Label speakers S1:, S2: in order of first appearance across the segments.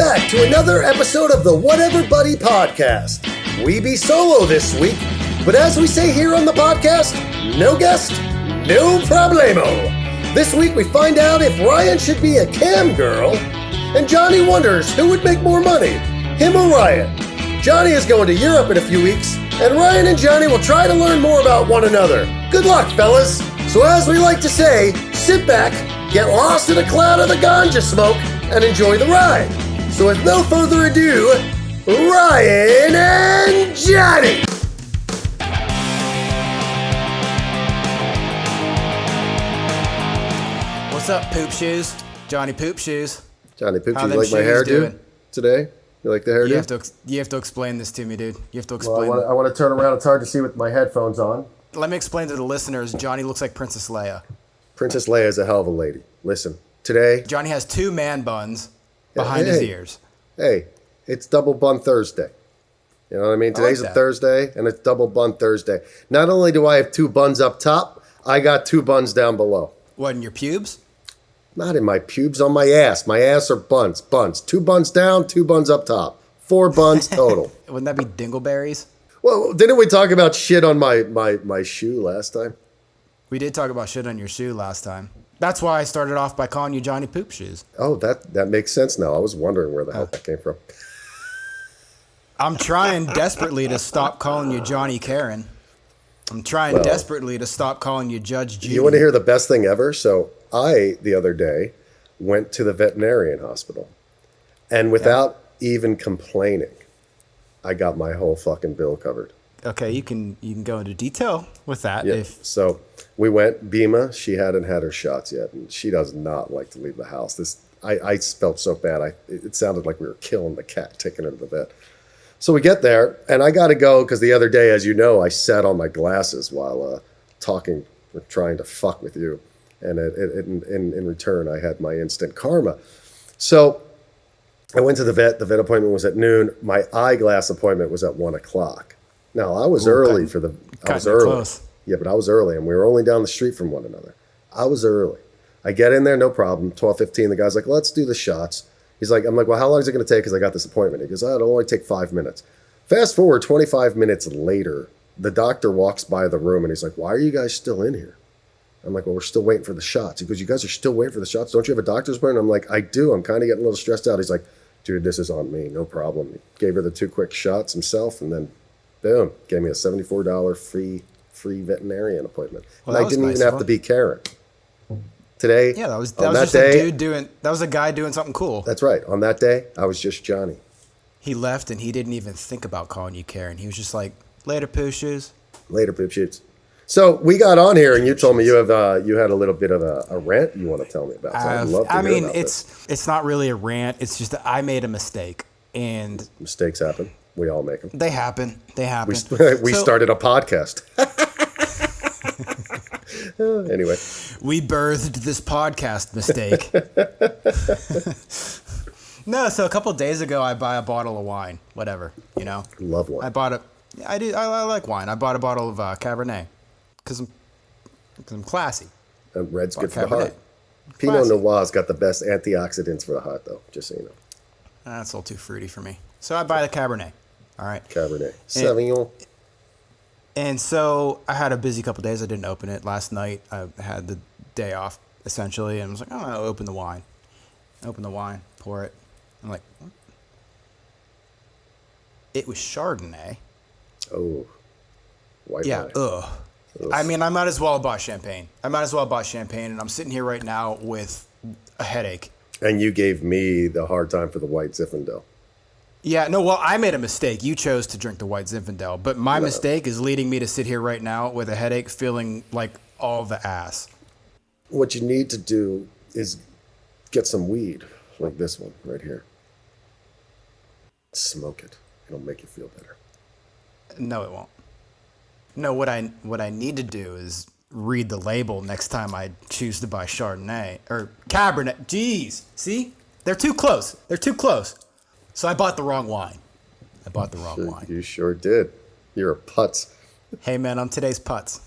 S1: back to another episode of the Whatever Buddy podcast. We be solo this week, but as we say here on the podcast, no guest, no problemo. This week we find out if Ryan should be a cam girl, and Johnny wonders who would make more money, him or Ryan. Johnny is going to Europe in a few weeks, and Ryan and Johnny will try to learn more about one another. Good luck, fellas. So as we like to say, sit back, get lost in a cloud of the ganja smoke, and enjoy the ride. So with no further ado, Ryan and Johnny!
S2: What's up, Poop Shoes? Johnny Poop Shoes.
S1: Johnny Poop
S2: How
S1: Shoes,
S2: them
S1: like my
S2: shoes
S1: hairdo
S2: doing?
S1: today? You like the hairdo?
S2: You have to explain this to me, dude. You have to explain.
S1: Well, I want to turn around. It's hard to see with my headphones on.
S2: Let me explain to the listeners. Johnny looks like Princess Leia.
S1: Princess Leia is a hell of a lady. Listen, today...
S2: Johnny has two man buns behind his ears.
S1: Hey, it's Double Bun Thursday. You know what I mean? Today's a Thursday, and it's Double Bun Thursday. Not only do I have two buns up top, I got two buns down below.
S2: What, in your pubes?
S1: Not in my pubes, on my ass. My ass are buns. Two buns down, two buns up top. 4 buns total.
S2: Wouldn't that be dingleberries?
S1: Well, didn't we talk about shit on my shoe last time?
S2: We did talk about shit on your shoe last time. That's why I started off by calling you Johnny Poop Shoes.
S1: Oh, that makes sense now. I was wondering where the hell that came from.
S2: I'm trying desperately to stop calling you Johnny Karen. I'm trying desperately to stop calling you Judge Judy.
S1: You want to hear the best thing ever? So I, the other day, went to the veterinarian hospital. And without even complaining, I got my whole fucking bill covered.
S2: Okay, you can go into detail with that.
S1: Yeah. So we went. Bima, she hadn't had her shots yet, and she does not like to leave the house. I felt so bad. It sounded like we were killing the cat, taking her to the vet. So we get there, and I got to go because the other day, as you know, I sat on my glasses while talking or trying to fuck with you, and in return, I had my instant karma. So I went to the vet. The vet appointment was at noon. My eyeglass appointment was at 1 o'clock. Now, I was early for the... I was early.
S2: Close.
S1: Yeah, but I was early, and we were only down the street from one another. I was early. I get in there, no problem. 12:15, the guy's like, let's do the shots. I'm like, well, how long is it going to take? Because I got this appointment. He goes, it'll only take 5 minutes. Fast forward 25 minutes later, the doctor walks by the room, and he's like, why are you guys still in here? I'm like, well, we're still waiting for the shots. He goes, you guys are still waiting for the shots? Don't you have a doctor's appointment? I'm like, I do. I'm kind of getting a little stressed out. He's like, dude, this is on me. No problem. He gave her the 2 quick shots himself, and then boom, gave me a $74 free veterinarian appointment.
S2: Well,
S1: and I didn't even have to be Karen. Today,
S2: that was just a dude that was a guy doing something cool.
S1: That's right. On that day, I was just Johnny.
S2: He left and he didn't even think about calling you Karen. He was just like, later, Pooh Shoes.
S1: Later, Poop Shoots. So we got on here and you told me you had a little bit of a rant you want to tell me about. So I'd love to hear about this.
S2: It's not really a rant. It's just that I made a mistake. And
S1: mistakes happen. We all make them.
S2: They happen.
S1: We started a podcast. Anyway.
S2: We birthed this podcast mistake. No, so a couple of days ago, I buy a bottle of wine. Whatever, you know.
S1: Love wine.
S2: I like wine. I bought a bottle of Cabernet because I'm classy.
S1: And red's good for
S2: Cabernet.
S1: the heart. Pinot Noir's got the best antioxidants for the heart, though, just so you know.
S2: That's a little too fruity for me. So I buy the Cabernet. All right.
S1: Cabernet. Sauvignon.
S2: And so I had a busy couple of days. I didn't open it. Last night I had the day off, essentially, and I was like, I'll open the wine. Open the wine, pour it. I'm like, what? It was Chardonnay.
S1: Oh. White wine.
S2: Ugh. I mean, I might as well have bought champagne. And I'm sitting here right now with a headache.
S1: And you gave me the hard time for the white Zinfandel.
S2: Yeah, no, well, I made a mistake. You chose to drink the white Zinfandel, but my mistake is leading me to sit here right now with a headache, feeling like all the ass.
S1: What you need to do is get some weed, like this one right here. Smoke it. It'll make you feel better.
S2: No, it won't. No, what I need to do is read the label next time I choose to buy Chardonnay or Cabernet. Jeez, see? They're too close. So I bought the wrong wine.
S1: You sure did. You're a putz.
S2: Hey, man, I'm today's putz.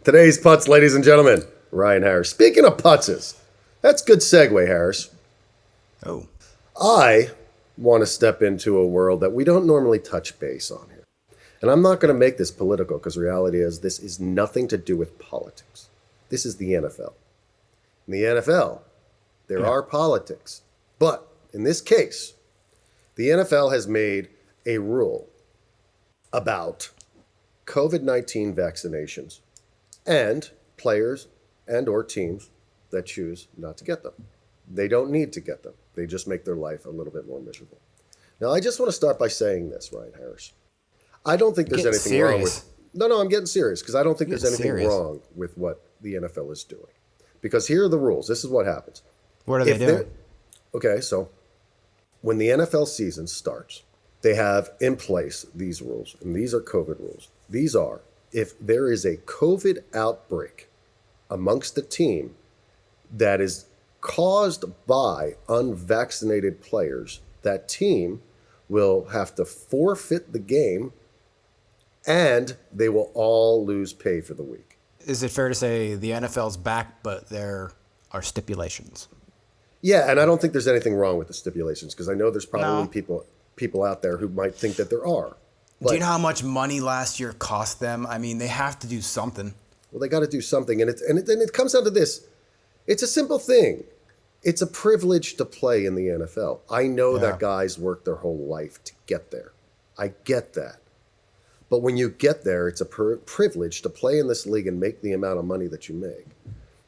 S1: Today's putz, ladies and gentlemen. Ryan Harris. Speaking of putzes, that's good segue, Harris.
S2: Oh.
S1: I want to step into a world that we don't normally touch base on here. And I'm not going to make this political because reality is this is nothing to do with politics. This is the NFL. In the NFL, there are politics. But in this case, the NFL has made a rule about COVID-19 vaccinations and players and or teams that choose not to get them. They don't need to get them. They just make their life a little bit more miserable. Now, I just want to start by saying this, Ryan Harris. I don't think there's anything wrong with... No, I'm getting serious because I don't think there's anything wrong with what the NFL is doing. Because here are the rules. This is what happens.
S2: What are they doing?
S1: Okay, so when the NFL season starts, they have in place these rules, and these are COVID rules. These are, if there is a COVID outbreak amongst the team that is caused by unvaccinated players, that team will have to forfeit the game and they will all lose pay for the week.
S2: Is it fair to say the NFL's back, but there are stipulations?
S1: Yeah, and I don't think there's anything wrong with the stipulations because I know there's probably people out there who might think that there are. But,
S2: do you know how much money last year cost them? I mean, they have to do something.
S1: Well, they got to do something, and it comes down to this. It's a simple thing. It's a privilege to play in the NFL. I know that guys work their whole life to get there. I get that. But when you get there, it's a privilege to play in this league and make the amount of money that you make.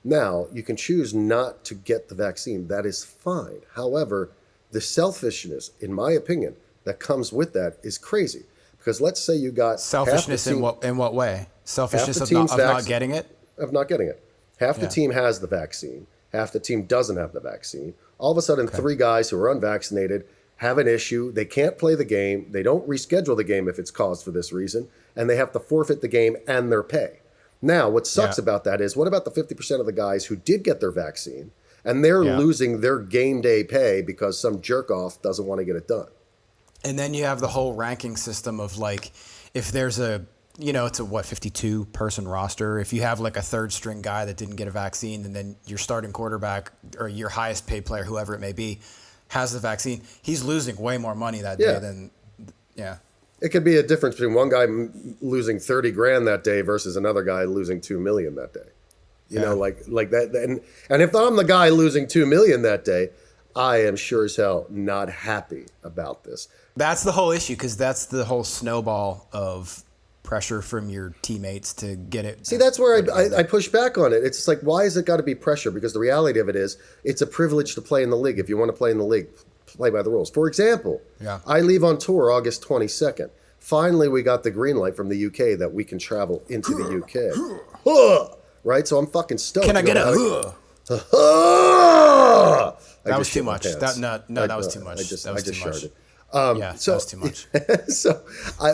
S1: Now, you can choose not to get the vaccine. That is fine. However, the selfishness, in my opinion, that comes with that is crazy. Because let's say you got
S2: selfishness in what way? Selfishness of not getting it?
S1: Of not getting it. Half the team has the vaccine. Half the team doesn't have the vaccine. All of a sudden, 3 guys who are unvaccinated have an issue. They can't play the game. They don't reschedule the game if it's caused for this reason. And they have to forfeit the game and their pay. Now, what sucks about that is, what about the 50% of the guys who did get their vaccine and they're losing their game day pay because some jerk off doesn't want to get it done?
S2: And then you have the whole ranking system of like, if there's a, it's a 52 person roster. If you have like a third string guy that didn't get a vaccine and then your starting quarterback or your highest paid player, whoever it may be, has the vaccine, he's losing way more money that day than,
S1: It could be a difference between one guy losing $30,000 that day versus another guy losing $2 million that day. You know, like that. And if I'm the guy losing $2 million that day, I am sure as hell not happy about this.
S2: That's the whole issue, because that's the whole snowball of pressure from your teammates to get it.
S1: See, that's where I push back on it. It's just like, why has it got to be pressure? Because the reality of it is, it's a privilege to play in the league. If you want to play in the league, play by the rules. For example, I leave on tour August 22nd. Finally, we got the green light from the UK that we can travel into the UK. Right? So I'm fucking stoked.
S2: Can I get a That was too much. That was too much.
S1: I just
S2: sharded.
S1: That
S2: was too much.
S1: So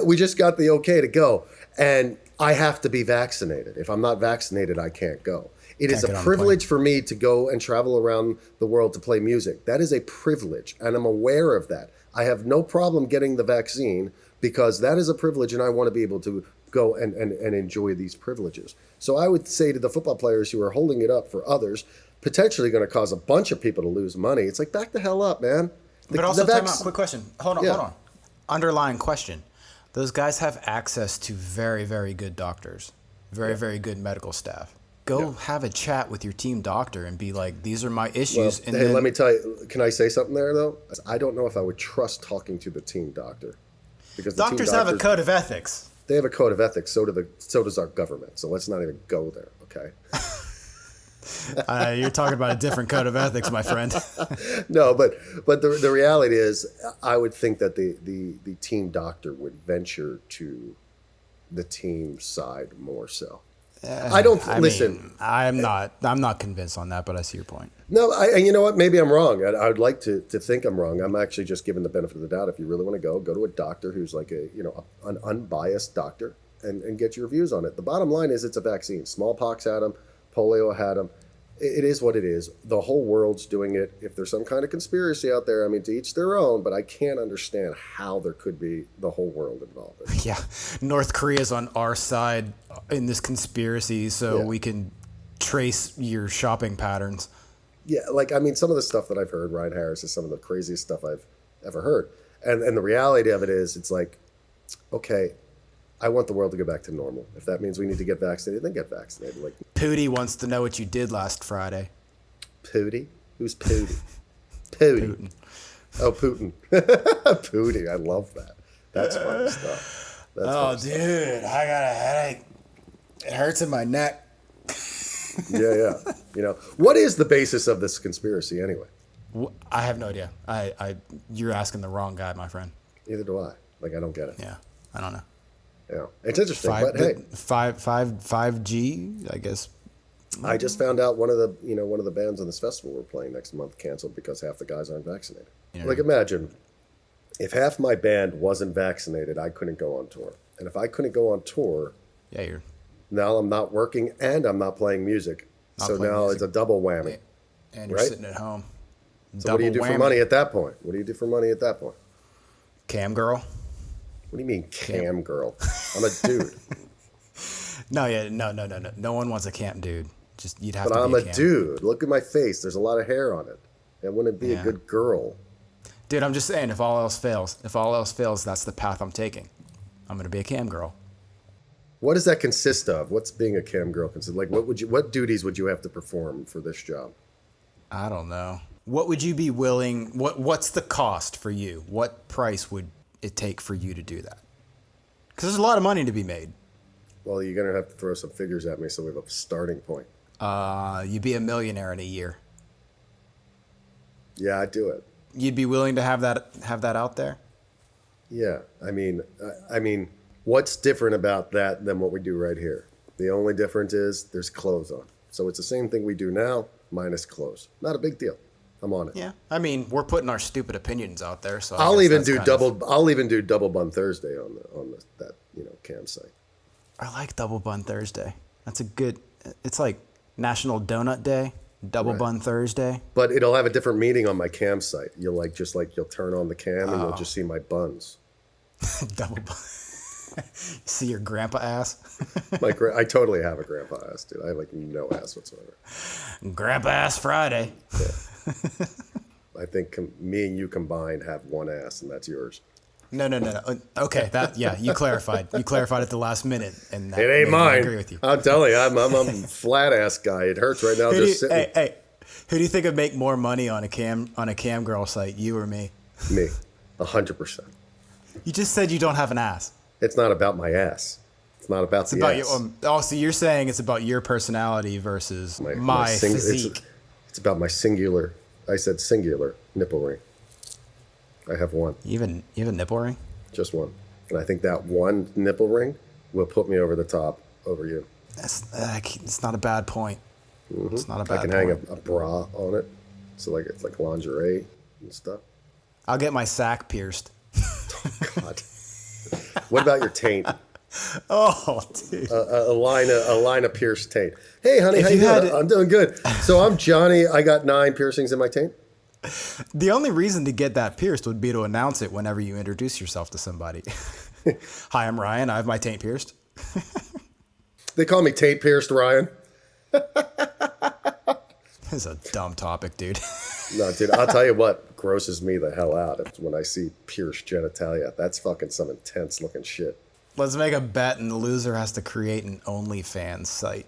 S1: we just got the okay to go. And I have to be vaccinated. If I'm not vaccinated, I can't go. It is a privilege for me to go and travel around the world to play music. That is a privilege, and I'm aware of that. I have no problem getting the vaccine because that is a privilege, and I want to be able to go and enjoy these privileges. So I would say to the football players who are holding it up for others, potentially going to cause a bunch of people to lose money. It's like, back the hell up, man.
S2: But also, time out. Quick question. Hold on. Underlying question. Those guys have access to very, very good doctors, very good medical staff. Go have a chat with your team doctor and be like, these are my issues.
S1: Well, and let me tell you, can I say something there, though? I don't know if I would trust talking to the team doctor. Because
S2: doctors have a code of ethics.
S1: They have a code of ethics. So does our government. So let's not even go there, okay?
S2: You're talking about a different code of ethics, my friend.
S1: No, but the reality is, I would think that the team doctor would venture to the team side more so. Listen.
S2: I'm not convinced on that, but I see your point.
S1: No, and you know what? Maybe I'm wrong. I would like to think I'm wrong. I'm actually just giving the benefit of the doubt. If you really want to go to a doctor who's like an unbiased doctor and get your views on it. The bottom line is, it's a vaccine. Smallpox had them, polio had them. It is what it is. The whole world's doing it. If there's some kind of conspiracy out there, I mean, to each their own, but I can't understand how there could be the whole world involved in it.
S2: Yeah. North Korea's on our side in this conspiracy, so we can trace your shopping patterns.
S1: Yeah, like I mean, some of the stuff that I've heard, Ryan Harris is some of the craziest stuff I've ever heard. And the reality of it is, it's like, okay, I want the world to go back to normal. If that means we need to get vaccinated, then get vaccinated. Like
S2: Pootie wants to know what you did last Friday.
S1: Pootie? Who's Pootie? Pootie.
S2: Putin.
S1: Oh, Putin. Pootie. I love that. That's fun stuff. That's fun stuff.
S2: Dude, I got a headache. It hurts in my neck.
S1: Yeah. You know, what is the basis of this conspiracy anyway?
S2: I have no idea. You're asking the wrong guy, my friend.
S1: Neither do I. Like, I don't get it.
S2: Yeah, I don't know.
S1: Yeah, it's interesting, but hey,
S2: 5G, I guess.
S1: I just found out one of the bands on this festival we're playing next month canceled because half the guys aren't vaccinated.
S2: Yeah.
S1: Like, imagine if half my band wasn't vaccinated, I couldn't go on tour, and if I couldn't go on tour,
S2: Yeah,
S1: now I'm not working and I'm not playing music. So now it's a double whammy.
S2: and you're
S1: right?
S2: sitting at home.
S1: So what do you do for money at that point? What do you do for money at that point?
S2: Cam girl?
S1: What do you mean, cam girl? I'm a dude.
S2: No. No one wants a camp dude. Just you'd have
S1: But
S2: to
S1: I'm
S2: be
S1: a
S2: camp.
S1: dude. Look at my face. There's a lot of hair on it. It wouldn't be a
S2: Yeah.
S1: good girl.
S2: Dude, I'm just saying, if all else fails, that's the path I'm taking. I'm gonna be a cam girl.
S1: What does that consist of? What's being a cam girl consist? Like, what duties would you have to perform for this job?
S2: I don't know. What would you be willing? What's the cost for you? What price would it take for you to do that? Because there's a lot of money to be made.
S1: Well, you're gonna have to throw some figures at me so we have a starting point.
S2: You'd be a millionaire in a year.
S1: Yeah, I'd do it.
S2: You'd be willing to have that out there?
S1: Yeah, I mean, what's different about that than what we do right here? The only difference is there's clothes on. So it's the same thing we do now, minus clothes. Not a big deal. I'm on it.
S2: Yeah. I mean, we're putting our stupid opinions out there, so
S1: I'll
S2: guess
S1: even
S2: that's
S1: do
S2: kind of-
S1: I'll even do double bun Thursday on that campsite.
S2: I like Double Bun Thursday. That's a good. It's like National Donut Day, Double
S1: Right.
S2: Bun Thursday.
S1: But it'll have a different meaning on my campsite. You'll you'll turn on the cam and
S2: Oh.
S1: you'll just see my buns.
S2: Double Bun. See your grandpa ass.
S1: I totally have a grandpa ass, dude. I have like no ass whatsoever.
S2: Grandpa ass Friday.
S1: I think me and you combined have one ass, and that's yours.
S2: No. Okay, you clarified. You clarified at the last minute, and that
S1: It ain't
S2: made me
S1: mine.
S2: agree with you.
S1: I'm telling you, I'm a flat ass guy. It hurts right now just sitting.
S2: Hey, who do you think would make more money on a cam girl site, you or me?
S1: Me, 100%.
S2: You just said you don't have an ass.
S1: It's not about my ass. It's not about
S2: It's
S1: the
S2: about
S1: ass.
S2: so you're saying it's about your personality versus my physique.
S1: It's about my singular. I said singular nipple ring. I have one,
S2: You have a nipple ring?
S1: just one, and I think that one nipple ring will put me over the top over you.
S2: It's not a bad point. It's not a bad
S1: I can
S2: point.
S1: hang a bra on it, so it's like lingerie and stuff.
S2: I'll get my sack pierced.
S1: God. What about your taint?
S2: Oh, dude.
S1: A line of pierced taint. Hey, honey,
S2: If
S1: how you
S2: you had
S1: doing?
S2: it-
S1: I'm doing good. So I'm Johnny. I got 9 piercings in my taint.
S2: The only reason to get that pierced would be to announce it whenever you introduce yourself to somebody. Hi, I'm Ryan. I have my taint pierced.
S1: They call me taint pierced Ryan.
S2: This is a dumb topic, dude.
S1: No, dude, I'll tell you what grosses me the hell out when I see pierced genitalia. That's fucking some intense looking shit.
S2: Let's make a bet, and the loser has to create an OnlyFans site.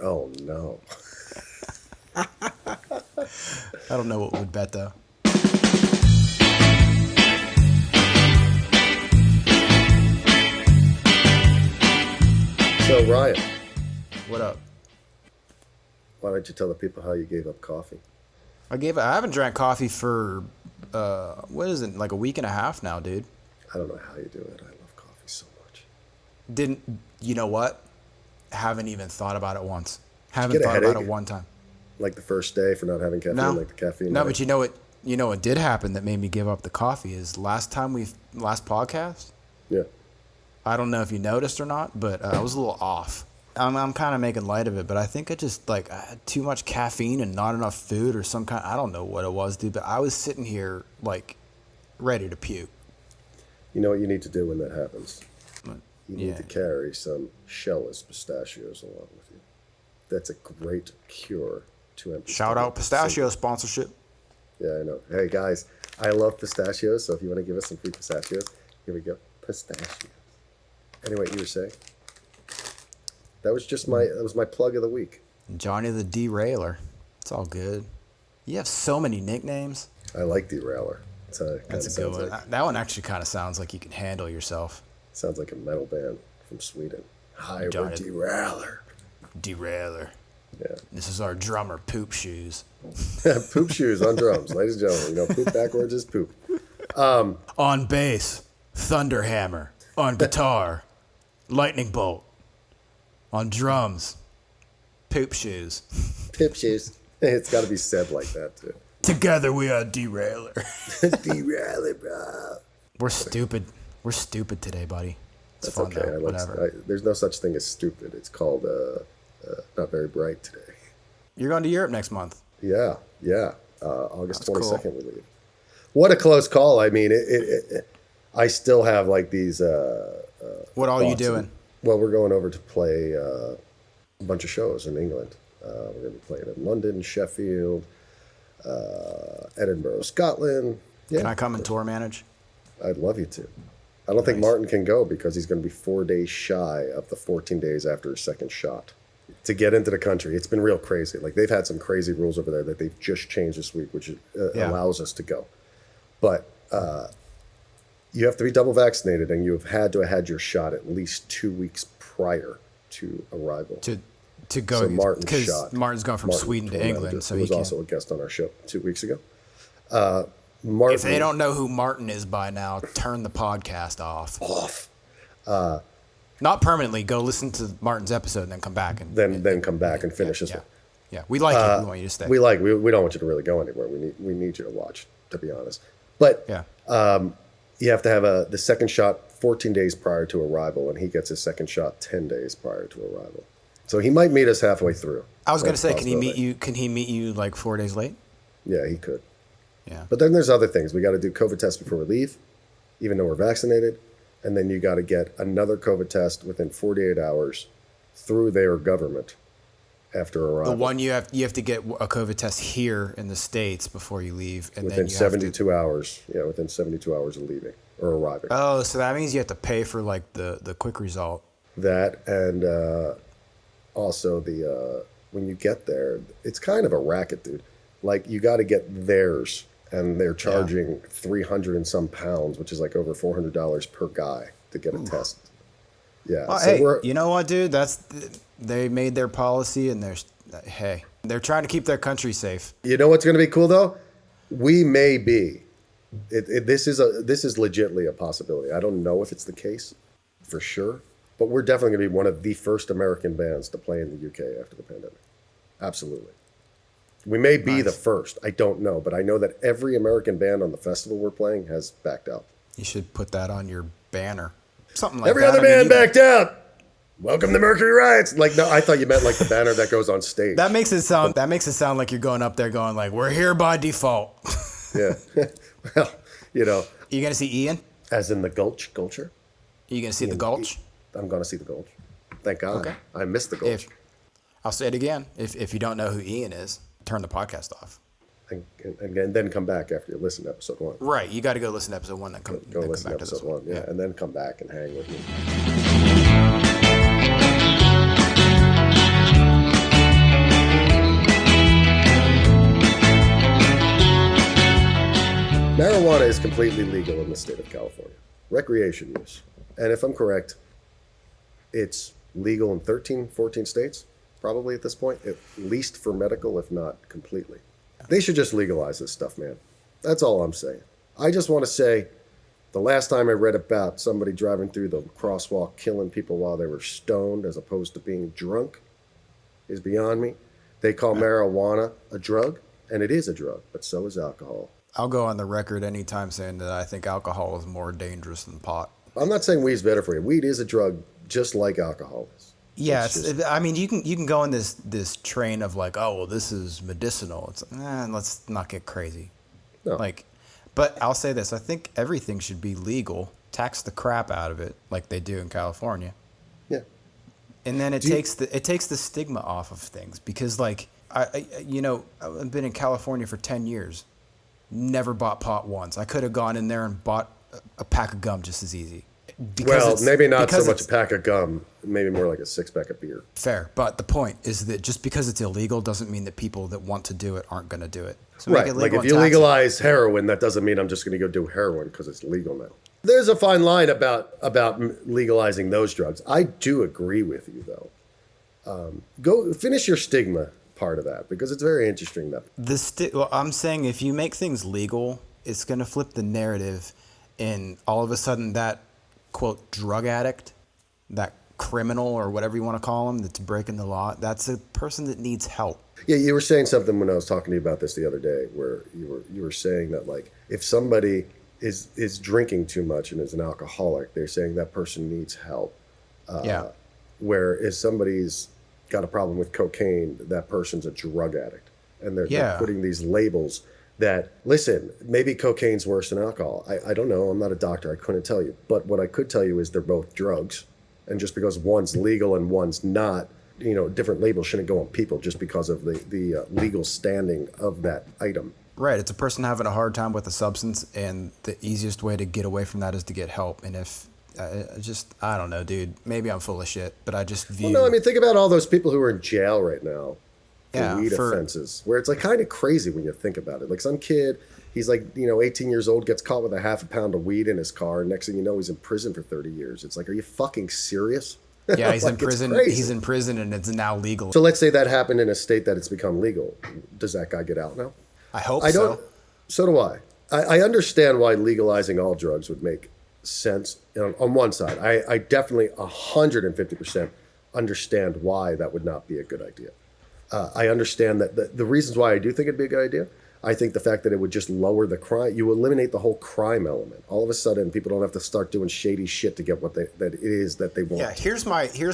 S1: Oh, no.
S2: I don't know what would bet, though.
S1: So, Ryan,
S2: What up?
S1: why don't you tell the people how you gave up coffee?
S2: I haven't drank coffee for, what is it, like a week and a half now, dude.
S1: I don't know how you do it. I love coffee so much.
S2: You know what? Haven't even thought about it once.
S1: get
S2: Haven't
S1: a
S2: thought about
S1: headache?
S2: it one time.
S1: Like the first day for not having caffeine,
S2: No.
S1: like the caffeine.
S2: No,
S1: night.
S2: but you know what did happen that made me give up the coffee is last podcast.
S1: Yeah.
S2: I don't know if you noticed or not, but I was a little off. I'm kind of making light of it, but I think I just I had too much caffeine and not enough food or some kind. I don't know what it was, dude. But I was sitting here ready to puke.
S1: You know what you need to do when that happens? You need
S2: Yeah.
S1: to carry some shellless pistachios along with you. That's a great cure two empty
S2: Shout out pistachio sponsorship.
S1: Yeah, I know. Hey guys, I love pistachios, so if you want to give us some free pistachios, here we go. Pistachios. Anyway, you were saying? That was my plug of the week.
S2: Johnny the Derailer. It's all good. You have so many nicknames.
S1: I like Derailer.
S2: That's a good one. That one actually kind of sounds like you can handle yourself.
S1: Sounds like a metal band from Sweden. Hi, we're
S2: Johnny-
S1: Derailer.
S2: Derailer.
S1: Yeah.
S2: This is our drummer, Poop Shoes.
S1: Poop shoes on drums, ladies and gentlemen. You know, poop backwards is poop.
S2: On bass, Thunderhammer. On guitar, Lightning Bolt. On drums, Poop Shoes.
S1: Pip shoes. It's got to be said like that, too.
S2: Together we are Derailer.
S1: Derailer, bro.
S2: We're stupid. We're stupid today, buddy. It's
S1: That's
S2: fun
S1: okay.
S2: though. Whatever.
S1: There's no such thing as stupid. It's called not very bright today.
S2: You're going to Europe next month.
S1: Yeah. August
S2: That's
S1: 22nd
S2: cool.
S1: we leave. What a close call. I mean, I still have like these.
S2: What all you
S1: thoughts.
S2: doing?
S1: Well, we're going over to play a bunch of shows in England. We're going to be playing in London, Sheffield, Edinburgh, Scotland. Yeah,
S2: Can I come and tour manage?
S1: I'd love you to. I don't think Martin can go because he's going to be 4 days shy of the 14 days after his second shot to get into the country. It's been real crazy. Like they've had some crazy rules over there that they've just changed this week, which allows us to go. But you have to be double vaccinated, and you have had to have had your shot at least 2 weeks prior to arrival.
S2: To go
S1: So Martin's
S2: because
S1: shot.
S2: Martin's going from
S1: Martin,
S2: Sweden to
S1: tour
S2: England,
S1: manager,
S2: so
S1: who
S2: he
S1: was
S2: can.
S1: also a guest on our show 2 weeks ago. Martin,
S2: If they don't know who Martin is by now, turn the podcast off. Not permanently. Go listen to Martin's episode and then come back and
S1: then come back and finish this one.
S2: Yeah, we like you. We want you to stay.
S1: We don't want you to really go anywhere. We need you to watch, to be honest. But
S2: yeah.
S1: you have to have the second shot 14 days prior to arrival, and he gets his second shot 10 days prior to arrival. So he might meet us halfway through.
S2: I was going to
S1: That's a
S2: say, can he meet
S1: possibility.
S2: you? Can he meet you like 4 days late?
S1: Yeah, he could.
S2: Yeah.
S1: But then there's other things. We got to do COVID test before we leave, even though we're vaccinated. And then you got to get another COVID test within 48 hours through their government after arrival.
S2: The one you have to get a COVID test here in the States before you leave, and
S1: within
S2: then you have
S1: 72 hours. Yeah, within 72 hours of leaving or arriving.
S2: Oh, so that means you have to pay for like the quick result.
S1: That and also when you get there, it's kind of a racket, dude. Like you got to get theirs, and they're charging 300 and some pounds, which is like over $400 per guy to get a test. Yeah.
S2: Well,
S1: so
S2: hey, you know what, dude? They made their policy, and they're trying to keep their country safe.
S1: You know what's going to be cool though? We may be. This is legitimately a possibility. I don't know if it's the case for sure, but we're definitely going to be one of the first American bands to play in the UK after the pandemic. Absolutely. We may be the first. I don't know, but I know that every American band on the festival we're playing has backed out.
S2: You should put that on your banner. Something like
S1: Every
S2: that.
S1: other band backed out. Welcome to Mercury Riots. Like, no, I thought you meant like the banner that goes on stage.
S2: That makes it sound like you're going up there going like, we're here by default.
S1: Yeah. Well, you know.
S2: You gonna see Ian?
S1: As in the Gulcher?
S2: You gonna see the Gulch?
S1: I'm going to see the Gulch. Thank God.
S2: Okay.
S1: I missed the Gulch.
S2: I'll say it again. If you don't know who Ian is, turn the podcast off.
S1: And then come back after you listen to episode 1.
S2: Right. You got to go listen to episode 1, then come
S1: Go
S2: then
S1: listen
S2: come
S1: to
S2: back to
S1: episode
S2: this
S1: 1, yeah. And then come back and hang with me. Marijuana is completely legal in the state of California. Recreation use. And if I'm correct, it's legal in 13, 14 states, probably at this point, at least for medical, if not completely. They should just legalize this stuff, man. That's all I'm saying. I just want to say, the last time I read about somebody driving through the crosswalk killing people while they were stoned as opposed to being drunk is beyond me. They call marijuana a drug, and it is a drug, but so is alcohol.
S2: I'll go on the record anytime saying that I think alcohol is more dangerous than pot.
S1: I'm not saying weed's better for you. Weed is a drug just like alcohol is.
S2: Yeah, I mean, you can go in this train of like, oh, well, this is medicinal. It's let's not get crazy.
S1: No.
S2: But I'll say this: I think everything should be legal. Tax the crap out of it, like they do in California.
S1: Yeah.
S2: And then it takes the stigma off of things, because like I've been in California for 10 years. Never bought pot once. I could have gone in there and bought a pack of gum just as easy.
S1: Well, maybe not so much a pack of gum, maybe more like a 6-pack of beer.
S2: Fair. But the point is that just because it's illegal doesn't mean that people that want to do it aren't going to do it. So
S1: right. Like if you legalize heroin, that doesn't mean I'm just going to go do heroin because it's legal now. There's a fine line about legalizing those drugs. I do agree with you, though. Go finish your stigma part of that because it's very interesting.
S2: I'm saying if you make things legal, it's going to flip the narrative, and all of a sudden that quote drug addict, that criminal or whatever you want to call them that's breaking the law, that's a person that needs help.
S1: Yeah, you were saying something when I was talking to you about this the other day, where you were saying that like if somebody is drinking too much and is an alcoholic, they're saying that person needs help. Where if somebody's got a problem with cocaine, that person's a drug addict, and they're putting these labels that, listen, maybe cocaine's worse than alcohol. I don't know. I'm not a doctor. I couldn't tell you. But what I could tell you is they're both drugs. And just because one's legal and one's not, different labels shouldn't go on people just because of the legal standing of that item.
S2: Right. It's a person having a hard time with a substance, and the easiest way to get away from that is to get help. And if I don't know, dude, maybe I'm full of shit, but I just view...
S1: Well, no, I mean, think about all those people who are in jail right now for weed offenses, where it's like kind of crazy when you think about it. Like some kid, he's like, 18 years old, gets caught with a half a pound of weed in his car. And next thing you know, he's in prison for 30 years. It's like, are you fucking serious?
S2: Yeah, he's in prison. He's in prison and it's now legal.
S1: So let's say that happened in a state that it's become legal. Does that guy get out now?
S2: I hope so.
S1: So do I. I understand why legalizing all drugs would make sense on one side. I definitely 150% understand why that would not be a good idea. I understand that the reasons why I do think it'd be a good idea. I think the fact that it would just lower the crime, you eliminate the whole crime element. All of a sudden, people don't have to start doing shady shit to get what that it is that they want.
S2: Yeah, here's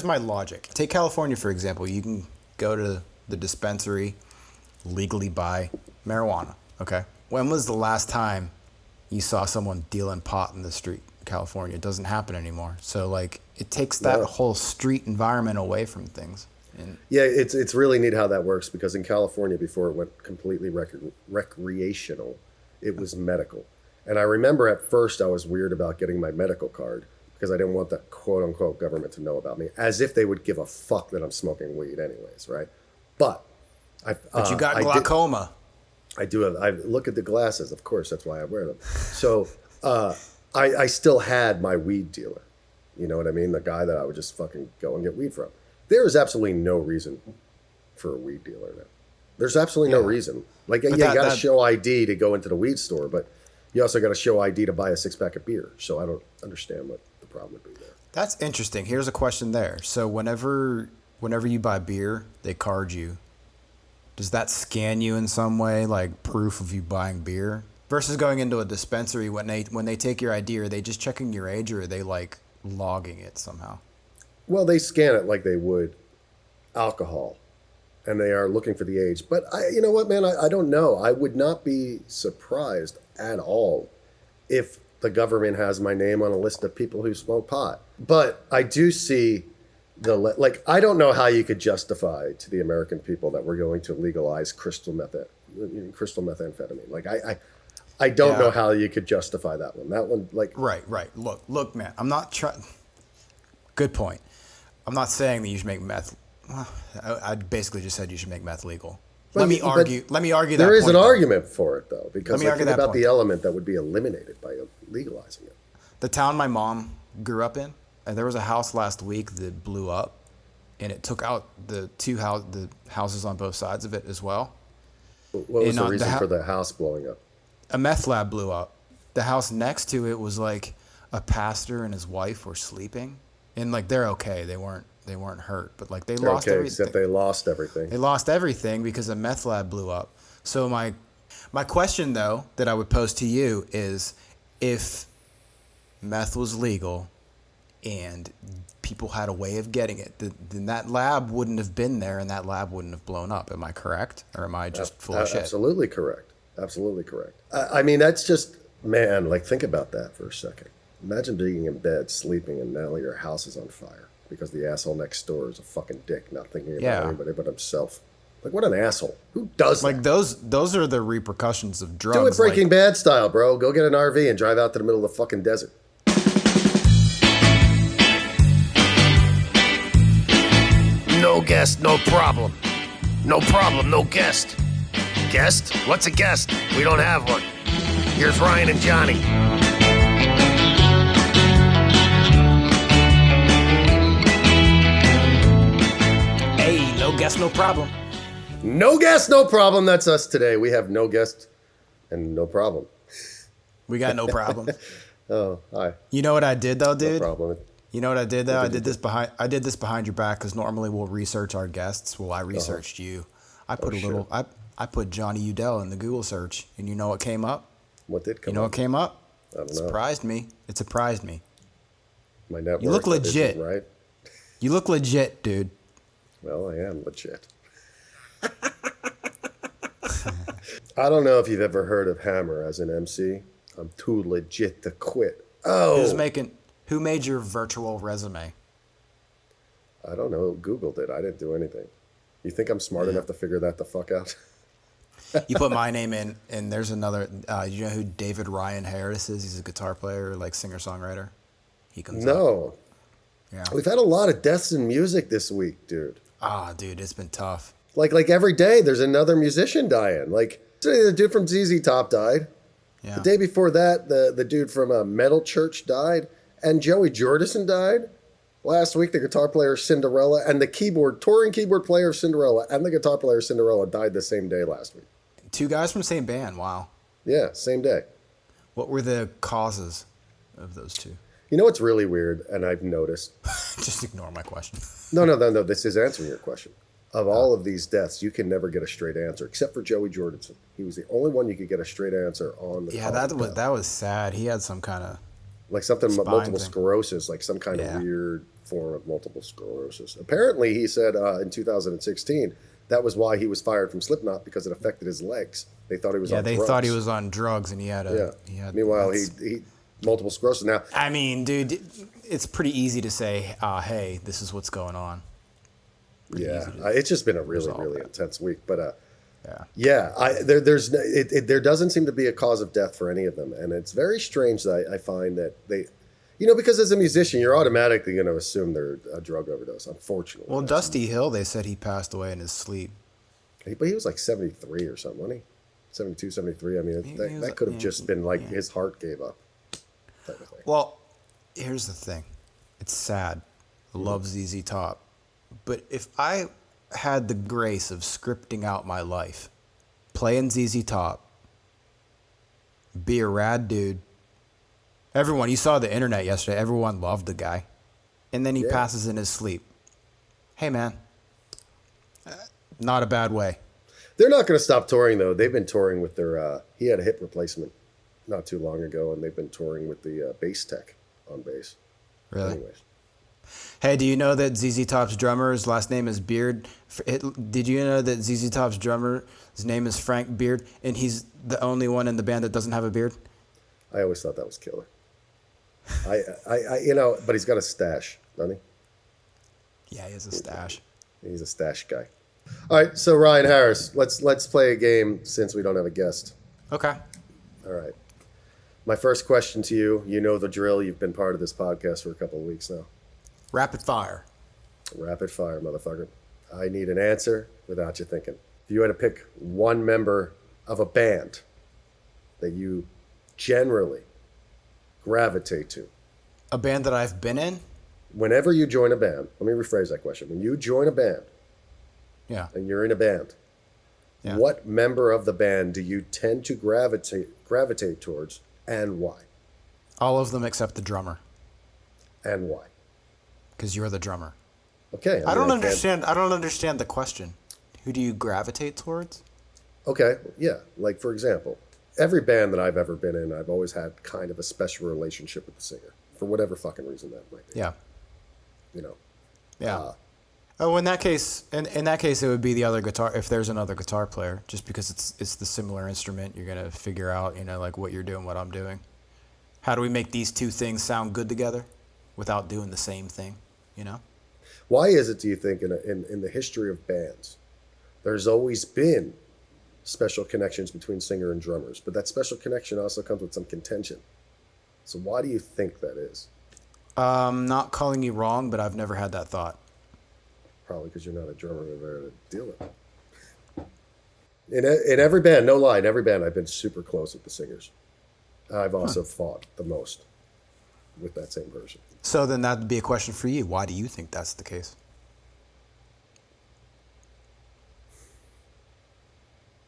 S2: my logic. Take California, for example. You can go to the dispensary, legally buy marijuana, okay? When was the last time you saw someone dealing pot in the street in California? It doesn't happen anymore. So, like, it takes that whole street environment away from things.
S1: Yeah, it's really neat how that works, because in California, before it went completely recreational, it was medical. And I remember at first I was weird about getting my medical card because I didn't want the quote-unquote government to know about me, as if they would give a fuck that I'm smoking weed anyways, right? But
S2: you got glaucoma.
S1: I do have. I look at the glasses, of course. That's why I wear them. So I still had my weed dealer. You know what I mean? The guy that I would just fucking go and get weed from. There is absolutely no reason for a weed dealer now. There's absolutely no reason. Like, you got to show ID to go into the weed store, but you also got to show ID to buy a 6-pack of beer. So I don't understand what the problem would be there.
S2: That's interesting. Here's a question there. So whenever you buy beer, they card you. Does that scan you in some way, like proof of you buying beer? Versus going into a dispensary, when they take your ID, are they just checking your age, or are they like logging it somehow?
S1: Well, they scan it like they would alcohol, and they are looking for the age. But you know what, man? I don't know. I would not be surprised at all if the government has my name on a list of people who smoke pot. But I do see I don't know how you could justify to the American people that we're going to legalize crystal methamphetamine. Like I don't know how you could justify that one. That one, like
S2: right. Look, man. I'm not trying. Good point. I'm not saying that you should make meth. Well, I basically just said you should make meth legal. Let me argue that.
S1: There is an argument for it, though, because think about the element that would be eliminated by legalizing it.
S2: The town my mom grew up in, there was a house last week that blew up, and it took out the houses on both sides of it as well.
S1: What was the reason for the house blowing up?
S2: A meth lab blew up. The house next to it was like a pastor and his wife were sleeping. And like they're okay, they weren't hurt, but like they lost everything.
S1: Except they lost everything.
S2: They lost everything because a meth lab blew up. So my question though that I would pose to you is, if meth was legal and people had a way of getting it, then that lab wouldn't have been there and that lab wouldn't have blown up. Am I correct, or am I just full of shit?
S1: Absolutely correct. Absolutely correct. I mean, that's just, man. Like, think about that for a second. Imagine being in bed, sleeping, and now your house is on fire because the asshole next door is a fucking dick, not thinking about anybody but himself. Like, what an asshole. Who does
S2: Like
S1: that?
S2: those are the repercussions of drugs.
S1: Do it Breaking
S2: like,
S1: Bad style, bro. Go get an RV and drive out to the middle of the fucking desert.
S3: No guest, no problem. No problem, no guest. Guest? What's a guest? We don't have one. Here's Ryan and Johnny.
S2: Hey, no guest, no problem.
S1: No guest, no problem. That's us today. We have no guest and no problem.
S2: We got no problem.
S1: Oh, hi.
S2: You know what I did though,
S1: No
S2: dude?
S1: problem.
S2: You know what I did though? I did this behind your back because normally we'll research our guests. Well, I researched you. I put I put Johnny Udell in the Google search, and you know what came up?
S1: What did come
S2: You know
S1: up?
S2: what came up?
S1: I don't
S2: It
S1: know.
S2: surprised me. It surprised me.
S1: My network.
S2: You look
S1: that isn't
S2: legit.
S1: Right?
S2: You look legit, dude.
S1: Well, I am legit. I don't know if you've ever heard of Hammer as an MC. I'm too legit to quit. Oh,
S2: Who made your virtual resume?
S1: I don't know. Google did. I didn't do anything. You think I'm smart enough to figure that the fuck out?
S2: You put my name in, and there's another. You know who David Ryan Harris is? He's a guitar player, like singer-songwriter. He comes up.
S1: No.
S2: Yeah.
S1: We've had a lot of deaths in music this week, dude.
S2: Ah, dude, it's been tough.
S1: Like every day, there's another musician dying. Like today, the dude from ZZ Top died.
S2: Yeah.
S1: The day before that, the dude from Metal Church died, and Joey Jordison died. Last week, the guitar player Cinderella and the touring keyboard player of Cinderella and the guitar player Cinderella died the same day last week.
S2: Two guys from the same band. Wow.
S1: Yeah, same day.
S2: What were the causes of those two?
S1: You know what's really weird, and I've noticed.
S2: Just ignore my question.
S1: No. This is answering your question. Of all of these deaths, you can never get a straight answer, except for Joey Jordison. He was the only one you could get a straight answer on.
S2: Yeah, that was sad. He had some kind of.
S1: Like something
S2: Spine
S1: multiple
S2: thing.
S1: sclerosis, like some kind
S2: Yeah.
S1: of weird form of multiple sclerosis. Apparently, he said in 2016 that was why he was fired from Slipknot because it affected his legs. They thought he was
S2: Yeah,
S1: on
S2: they
S1: drugs.
S2: thought he was on drugs, and he had a.
S1: Yeah.
S2: He had,
S1: Meanwhile,
S2: that's-
S1: he multiple sclerosis. Now,
S2: I mean, dude, it's pretty easy to say, "Hey, this is what's going on."
S1: yeah,
S2: easy to
S1: it's just been a really,
S2: resolve
S1: really
S2: that.
S1: intense week. But
S2: Yeah.
S1: there doesn't seem to be a cause of death for any of them, and it's very strange that I find that they, because as a musician, you're automatically going to assume they're a drug overdose. Unfortunately,
S2: Well, Dusty Hill, they said he passed away in his sleep.
S1: But he was like 73 or something, wasn't he? 72, 73. I mean,
S2: He
S1: that,
S2: was-
S1: that could have
S2: yeah,
S1: just been like
S2: yeah.
S1: his heart gave up. Type of thing.
S2: Well, here's the thing. It's sad. I love ZZ Top. But if I had the grace of scripting out my life, playing ZZ Top, be a rad dude. Everyone, you saw the internet yesterday. Everyone loved the guy. And then he
S1: Yeah.
S2: passes in his sleep. Hey, man. Not a bad way.
S1: They're not going to stop touring, though. They've been touring with their. He had a hip replacement not too long ago, and they've been touring with the bass tech on bass.
S2: Really?
S1: Anyways.
S2: Hey, do you know that ZZ Top's drummer's last name is Beard? Did you know that ZZ Top's drummer's name is Frank Beard, and he's the only one in the band that doesn't have a beard?
S1: I always thought that was killer. But he's got a stash, doesn't he?
S2: Yeah, he has a stash.
S1: He's a stash guy. All right, so Ryan Harris, let's play a game since we don't have a guest.
S2: Okay.
S1: All right. My first question to you, you know the drill. You've been part of this podcast for a couple of weeks now.
S2: Rapid fire.
S1: Rapid fire, motherfucker. I need an answer without you thinking. If you had to pick one member of a band that you generally gravitate to,
S2: A band that I've been in?
S1: whenever you join a band, let me rephrase that question. When you join a band
S2: Yeah.
S1: and you're in a band,
S2: Yeah.
S1: what member of the band do you tend to gravitate towards, and why?
S2: All of them except the drummer,
S1: And why?
S2: because you're the drummer.
S1: Okay.
S2: I don't
S1: can't-
S2: understand. I don't understand the question. Who do you gravitate towards?
S1: Okay, yeah. Like, for example, every band that I've ever been in, I've always had kind of a special relationship with the singer, for whatever fucking reason that might be.
S2: Yeah.
S1: You know?
S2: Yeah. Oh, in that case, it would be the other guitar. If there's another guitar player, just because it's the similar instrument, you're gonna figure out, like what you're doing, what I'm doing. How do we make these two things sound good together, without doing the same thing?
S1: Why is it, do you think, in the history of bands, There's always been special connections between singer and drummers, but that special connection also comes with some contention. So why do you think that is?
S2: Not calling you wrong, but I've never had that thought.
S1: Probably because you're not a drummer and there to deal with it. In every band, no lie, in every band, I've been super close with the singers. I've also fought the most with that same person.
S2: So then that'd be a question for you. Why do you think that's the case?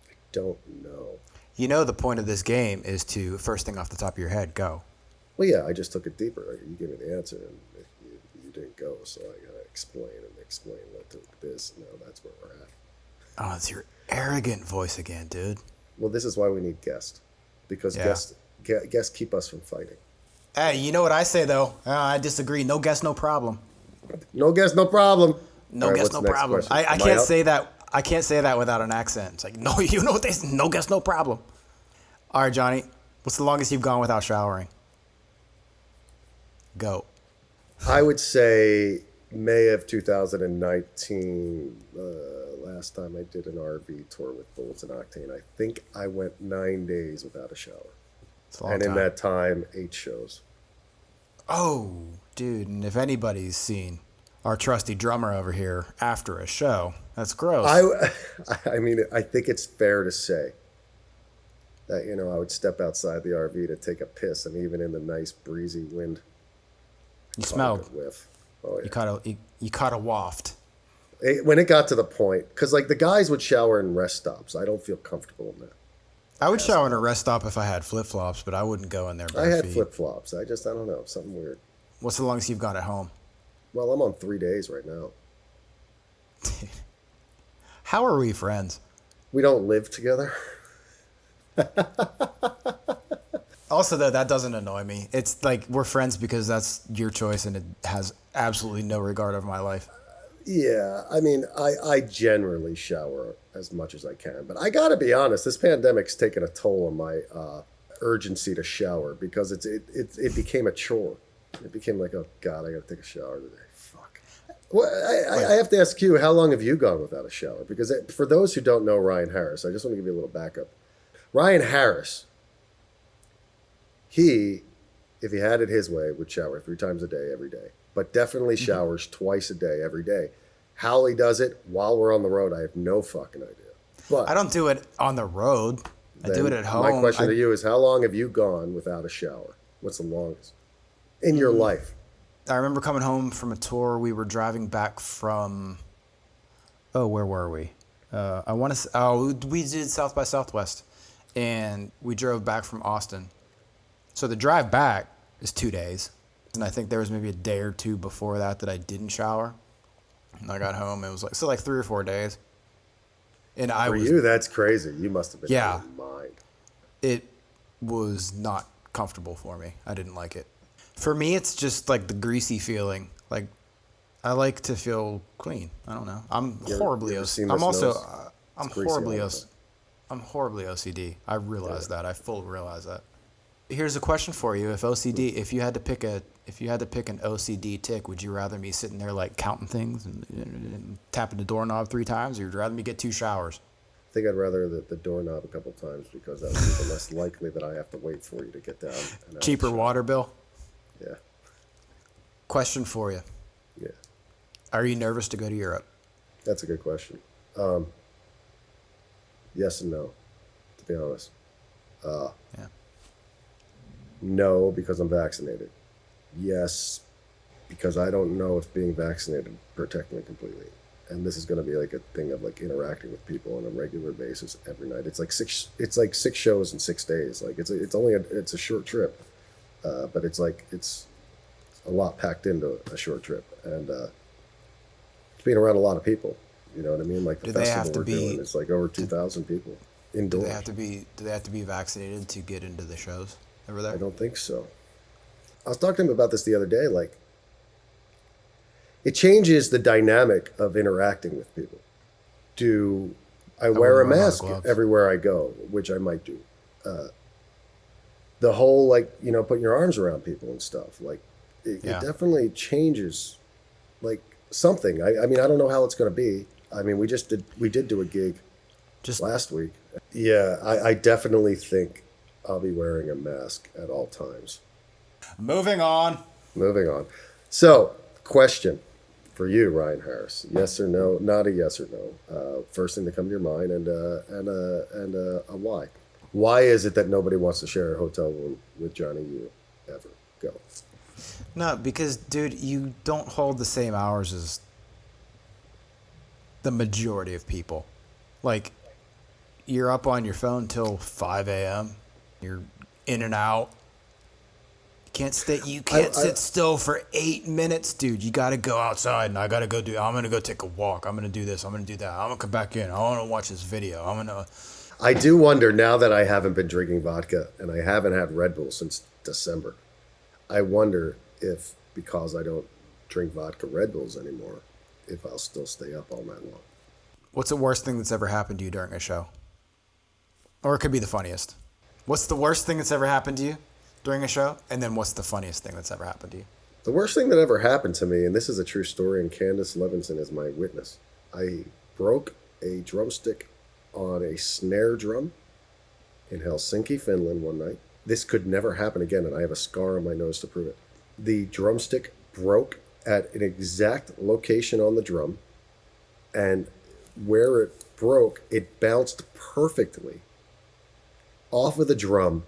S1: I don't know.
S2: You know the point of this game is to, first thing off the top of your head, go.
S1: Well, yeah, I just took it deeper. You gave me the answer, and you didn't go, so I gotta explain what took this. Now that's where we're at.
S2: Oh, it's your arrogant voice again, dude.
S1: Well, this is why we need guests, because guests keep us from fighting.
S2: Hey, you know what I say though? I disagree. No guest, no problem.
S1: No guest, no problem.
S2: No guest, no problem. I can't say that. I can't say that without an accent. It's like, no, you know what they say? No guest, no problem. All right, Johnny. What's the longest you've gone without showering? Go.
S1: I would say May of 2019, last time I did an RV tour with Bullets and Octane. I think I went 9 days without a shower.
S2: It's a long
S1: and
S2: time.
S1: in that time, 8 shows.
S2: Oh, dude, and if anybody's seen our trusty drummer over here after a show, that's gross.
S1: I mean, I think it's fair to say that, I would step outside the RV to take a piss, and even in the nice breezy wind,
S2: you smelled.
S1: Whiff. Oh, yeah.
S2: You caught a waft.
S1: When it got to the point, because like the guys would shower in rest stops, I don't feel comfortable in that.
S2: I would shower in a rest stop if I had flip flops, but I wouldn't go in there bare
S1: I had
S2: feet.
S1: flip flops. I don't know, something weird.
S2: What's the longest you've gone at home?
S1: Well, I'm on 3 days right now.
S2: How are we friends?
S1: We don't live together.
S2: Also, though, that doesn't annoy me. It's like we're friends because that's your choice, and it has absolutely no regard of my life.
S1: Yeah, I mean, I generally shower as much as I can, but I gotta be honest, this pandemic's taken a toll on my urgency to shower because it became a chore. It became like, oh God, I gotta take a shower today. Fuck. Well, I have to ask you, how long have you gone without a shower? Because for those who don't know Ryan Harris, I just want to give you a little backup. Ryan Harris, if he had it his way, would shower 3 times a day, every day. But definitely showers twice a day, every day. How he does it while we're on the road, I have no fucking idea. But
S2: I don't do it on the road. I do it at home.
S1: My question to you is, how long have you gone without a shower? What's the longest in your life?
S2: I remember coming home from a tour. We were driving back from, where were we? We did South by Southwest, and we drove back from Austin. So the drive back is 2 days, and I think there was maybe a day or two before that I didn't shower. And I got home, it was like 3 or 4 days. And
S1: For you, that's crazy. You must have been out of your mind.
S2: It was not comfortable for me. I didn't like it. For me, it's just like the greasy feeling. Like, I like to feel clean. I don't know. I'm horribly OCD. I'm horribly OCD. I realize that. I fully realize that. Here's a question for you: if you had to pick an OCD tick, would you rather me sitting there like counting things and tapping the doorknob 3 times, or would you rather me get 2 showers?
S1: I think I'd rather the doorknob a couple times because that would be less likely that I have to wait for you to get down.
S2: Cheaper water bill.
S1: Yeah.
S2: Question for you:
S1: Yeah.
S2: Are you nervous to go to Europe?
S1: That's a good question. Yes and no, to be honest.
S2: Yeah.
S1: No, because I'm vaccinated. Yes, because I don't know if being vaccinated protect me completely. And this is going to be like a thing of like interacting with people on a regular basis every night. It's like six shows in 6 days. Like it's a short trip, but it's a lot packed into a short trip, and it's being around a lot of people. You know what I mean? Like the festival we're doing, it's like over 2,000 people indoors.
S2: Do they have to be vaccinated to get into the shows over there?
S1: I don't think so. I was talking to him about this the other day. Like, it changes the dynamic of interacting with people. Do I wear a mask everywhere I go, which I might do? The whole, putting your arms around people and stuff. Like, it definitely changes, like, something. I mean, I don't know how it's going to be. I mean, we did do a gig
S2: Just
S1: last week. Yeah, I definitely think I'll be wearing a mask at all times.
S2: moving on.
S1: Moving on. So, question for you, Ryan Harris: yes or no? Not a yes or no. First thing to come to your mind, and a why. Why is it that nobody wants to share a hotel room with Johnny U ever? Go.
S2: No, because dude, you don't hold the same hours as the majority of people. Like, you're up on your phone till 5 a.m. You're in and out. You can't sit still for 8 minutes, dude. You got to go outside, and I'm going to go take a walk. I'm going to do this. I'm going to do that. I'm going to come back in. I want to watch this video.
S1: I do wonder, now that I haven't been drinking vodka and I haven't had Red Bull since December, I wonder if, because I don't drink vodka Red Bulls anymore, if I'll still stay up all night long.
S2: What's the worst thing that's ever happened to you during a show? Or it could be the funniest. What's the worst thing that's ever happened to you during a show? And then what's the funniest thing that's ever happened to you?
S1: The worst thing that ever happened to me, and this is a true story, and Candace Levinson is my witness. I broke a drumstick on a snare drum in Helsinki, Finland one night. This could never happen again, and I have a scar on my nose to prove it. The drumstick broke at an exact location on the drum, and where it broke, it bounced perfectly off of the drum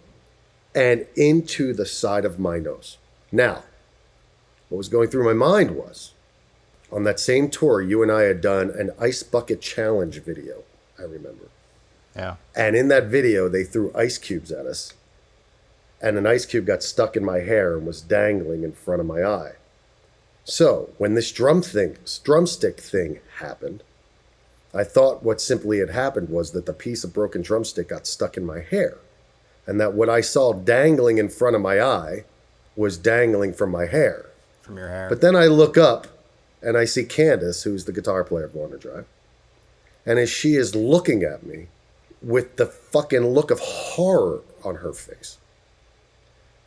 S1: and into the side of my nose. Now, what was going through my mind was, on that same tour, you and I had done an ice bucket challenge video, I remember.
S2: Yeah.
S1: And in that video, they threw ice cubes at us, and an ice cube got stuck in my hair and was dangling in front of my eye. So when this drumstick thing happened, I thought what simply had happened was that the piece of broken drumstick got stuck in my hair, and that what I saw dangling in front of my eye was dangling from my hair.
S2: From your hair.
S1: But then I look up, and I see Candace, who's the guitar player of Wander Drive, and as she is looking at me with the fucking look of horror on her face,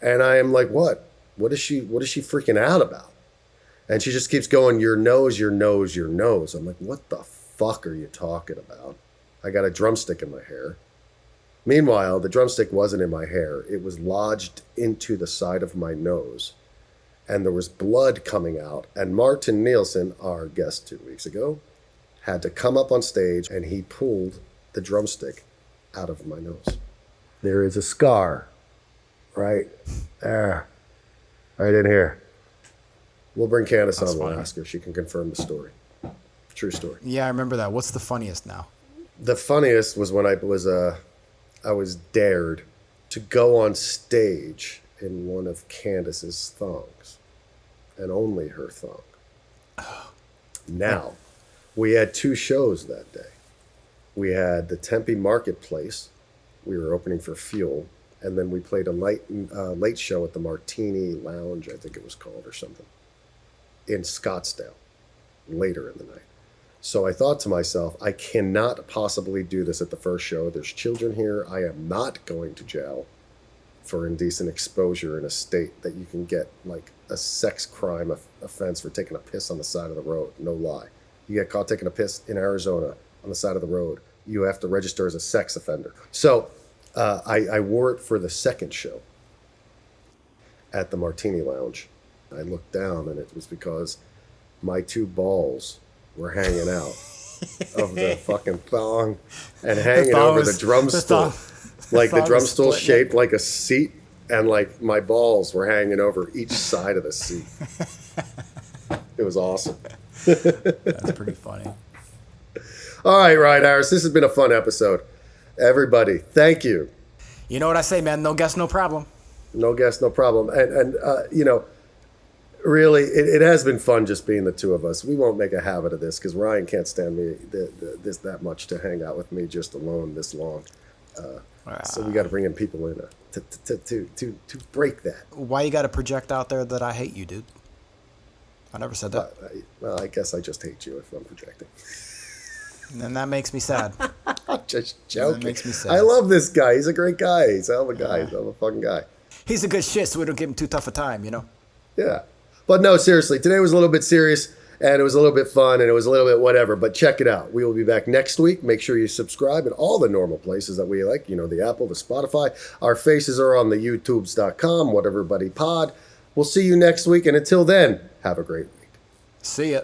S1: and I am like, what? What is she freaking out about? And she just keeps going, your nose, your nose, your nose. I'm like, what the fuck are you talking about? I got a drumstick in my hair. Meanwhile, the drumstick wasn't in my hair. It was lodged into the side of my nose, and there was blood coming out. And Martin Nielsen, our guest 2 weeks ago, had to come up on stage, and he pulled the drumstick out of my nose. There is a scar right there, right in here. We'll bring Candace on. We'll ask her. She can confirm the story. True story.
S2: Yeah, I remember that. What's the funniest now?
S1: The funniest was when I was dared to go on stage in one of Candace's thongs, and only her thong. Now, we had 2 shows that day. We had the Tempe Marketplace. We were opening for Fuel, and then we played a late show at the Martini Lounge, I think it was called, or something, in Scottsdale later in the night. So I thought to myself, I cannot possibly do this at the first show. There's children here. I am not going to jail for indecent exposure in a state that you can get like a sex crime offense for taking a piss on the side of the road. No lie. You get caught taking a piss in Arizona on the side of the road, you have to register as a sex offender. So I wore it for the second show at the Martini Lounge. I looked down, and it was because my 2 balls were hanging out of the fucking thong and hanging over the drum stool. Like the drum stool shaped like a seat, and like my balls were hanging over each side of the seat. It was awesome.
S2: That's pretty funny.
S1: All right, Ryan Harris, this has been a fun episode. Everybody, thank you.
S2: You know what I say, man? No guest, no problem.
S1: No guest, no problem. And you know, really, it has been fun just being the 2 of us. We won't make a habit of this because Ryan can't stand me that much to hang out with me just alone this long. So we got to bring in people in to break that.
S2: Why you got to project out there that I hate you, dude? I never said that.
S1: Well, I guess I just hate you if I'm projecting.
S2: And that makes me sad.
S1: Just joking.
S2: That makes me sad.
S1: I love this guy. He's a great guy. He's a hell of a guy. He's a hell of a fucking guy.
S2: He's a good shit, so we don't give him too tough a time, you know?
S1: Yeah. But no, seriously, today was a little bit serious. and it was a little bit fun, and it was a little bit whatever, but check it out. We will be back next week. Make sure you subscribe in all the normal places that we like, the Apple, the Spotify. Our faces are on the youtubes.com, What Everybody Pod. We'll see you next week, and until then, have a great week.
S2: See ya.